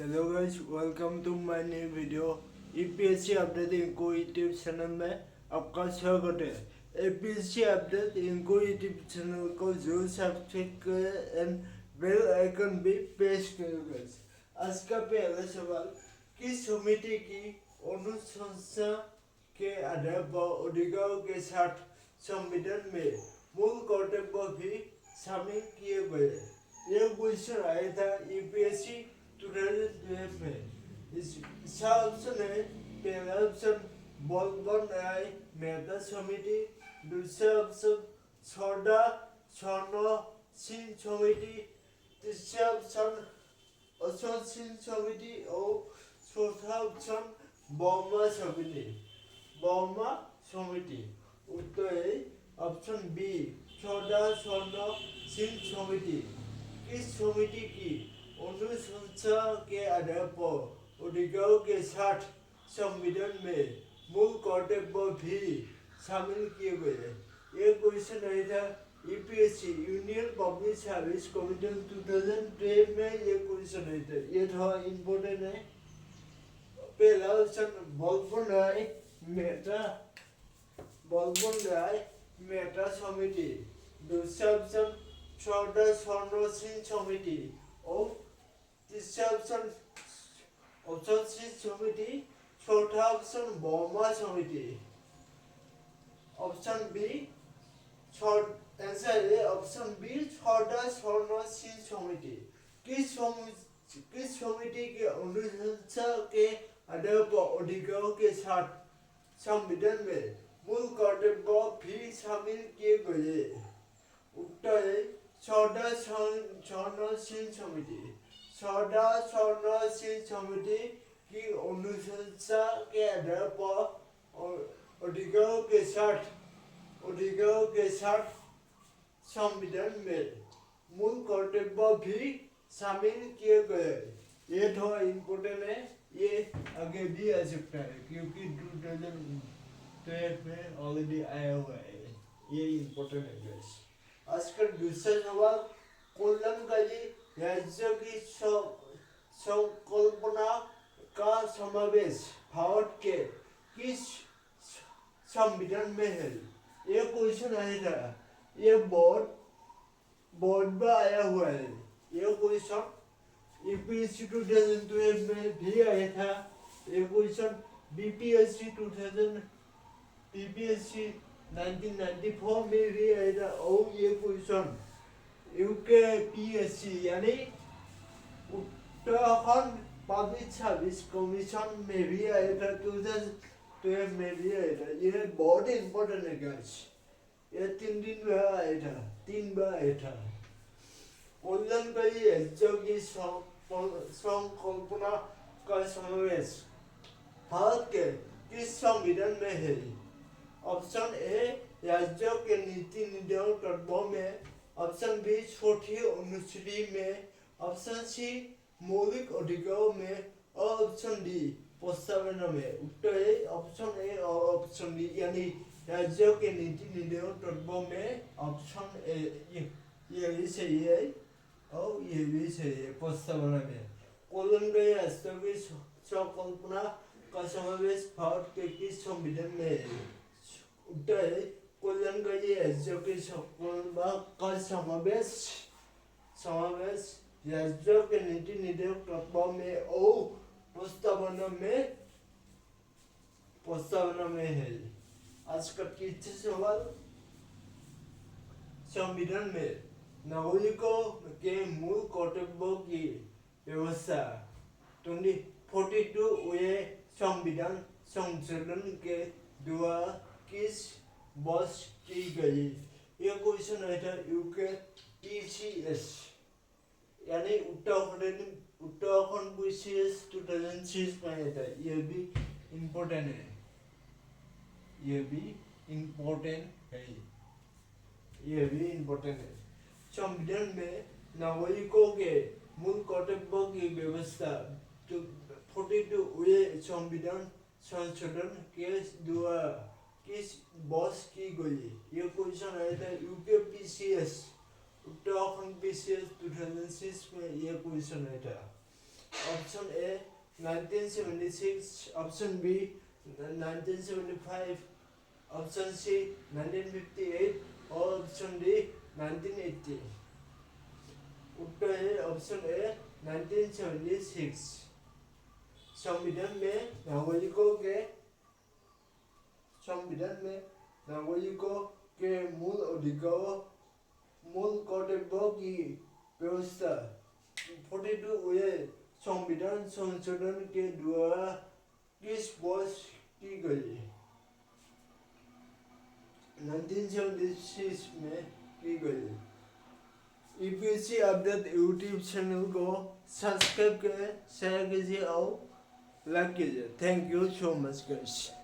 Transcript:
Hello guys, welcome to my new video. UPSC update इनको YouTube channel में आपका स्वागत है। यूपीएससी अपडेट इनको यूट्यूब चैनल को जरूर सब्सक्राइब करें एंड बेल आइकन भी प्रेस करें गाइस। आज का पहला सवाल, किस समिति की अनुशंसा के आधार पर अधिकारियों के साथ संविधान में मूल कर्तव्य भी शामिल किए गए? ये क्वेश्चन आया था यूपीएससी 2012 में। इसका ऑप्शन है, पहला ऑप्शन बलबन राय मेहता समिति, दूसरा ऑप्शन छोड़ा छोनो सिंह समिति, तीसरा ऑप्शन अशोक सिंह समिति और चौथा ऑप्शन बर्मा समिति। उत्तर है ऑप्शन बी, छोड़ा छोनो सिंह समिति। किस समिति की अनुशंसा के आधार पर अधिकारियों के साथ संविधान में मूल कर्तव्य भी शामिल किए गए? ये क्वेश्चन आया था UPSC union public service commission 2012 में। ये क्वेश्चन आया था, ये थोड़ा इम्पोर्टेंट है। पहला ऑप्शन बलबन राय मेहता समिति, दूसरा ऑप्शन छोड़ा छोनो सिंह समिति और तीसरा ऑप्शन अशोक सिंह समिति, चौथा ऑप्शन बर्मा समिति। ऑप्शन बी आंसर है ऑप्शन बी, छोड़ा छोनो सिंह समिति। किस समिति के अनुशंसा के आधार पर अधिकारियों के साथ संविधान में मूल कर्तव्य भी शामिल किए गए? उत्तर है छोड़ा छोनो सिंह समिति। छोड़ा छोनो सिंह समिति की अनुशंसा के आधार पर अधिकारियों के साथ संविधान में मूल कर्तव्य भी शामिल किए गए। ये थोड़ा इम्पोर्टेंट है, ये आगे भी आ सकता है क्योंकि 2012 में ऑलरेडी आया हुआ है। ये इम्पोर्टेंट है गाइस। आज का दूसरा सवाल, कल्याणकारी राज्य की संकल्पना का समावेश भारत के किस संविधान में है? ये क्वेश्चन आया था, ये बोर्ड में आया हुआ है। ये क्वेश्चन यूपीएससी 2012 में भी आया था। ये क्वेश्चन बीपीएससी 1994 में भी आया था। और ये क्वेश्चन यूकेपीएससी यानी उत्तराखंड पब्लिक सर्विस कमीशन में भी आया था, 2012 में भी आया था। ये बहुत इम्पोर्टेंट है गाइस। ये 3 बार आया था। कल्याणकारी राज्य की संकल्पना का समावेश भारत के किस संविधान में है? ऑप्शन ए, राज्यों के नीति निर्धारण कर्तव्यों में, ऑप्शन बी, चौथी अनुसूची में, ऑप्शन सी, मौलिक अधिकारों में और ऑप्शन डी, प्रस्तावना में। उत्तर है ऑप्शन ए और ऑप्शन डी यानी राज्यों के नीति निर्धारण कर्तव्यों में। ऑप्शन ए ये भी सही है और ये भी सही है, प्रस्तावना में। कल्याणकारी राज्य की संकल्पना का समावेश भारत के किस संविधान में है? उत्तर है कल्याणकारी राज्य की संकल्पना का समावेश राज्यों के नीति निर्धारण कर्तव्यों में और प्रस्तावना में है। आज का तीसरा सवाल, संविधान में नागरिकों के मूल कर्तव्यों की व्यवस्था 42वें संविधान संशोधन के द्वारा किस वर्ष की गई? यह क्वेश्चन आया था यूकेपीसीएस यानी उत्तराखंड पीसीएस 2006 में आया था। यह भी इम्पोर्टेंट है, संविधान में नागरिकों के मूल कर्तव्यों की व्यवस्था 42वें संविधान संशोधन के द्वारा किस वर्ष की गई? ये क्वेश्चन आया था यूकेपीसीएस उत्तराखंड पीसीएस 2006 में। ये क्वेश्चन आया था। Option A 1976, option B 1975, option C 1958 और ऑप्शन डी 1980। उत्तर है ऑप्शन ए 1976। संविधान में नागरिकों के मूल अधिकारों, मूल कर्तव्यों की व्यवस्था 42 हुए संविधान संशोधन के द्वारा किस वर्ष की गई? 1976 में की गई। यूपीएससी अपडेट यूट्यूब चैनल को सब्सक्राइब करें, शेयर कीजिए और लाइक कीजिए। Thank you so much guys.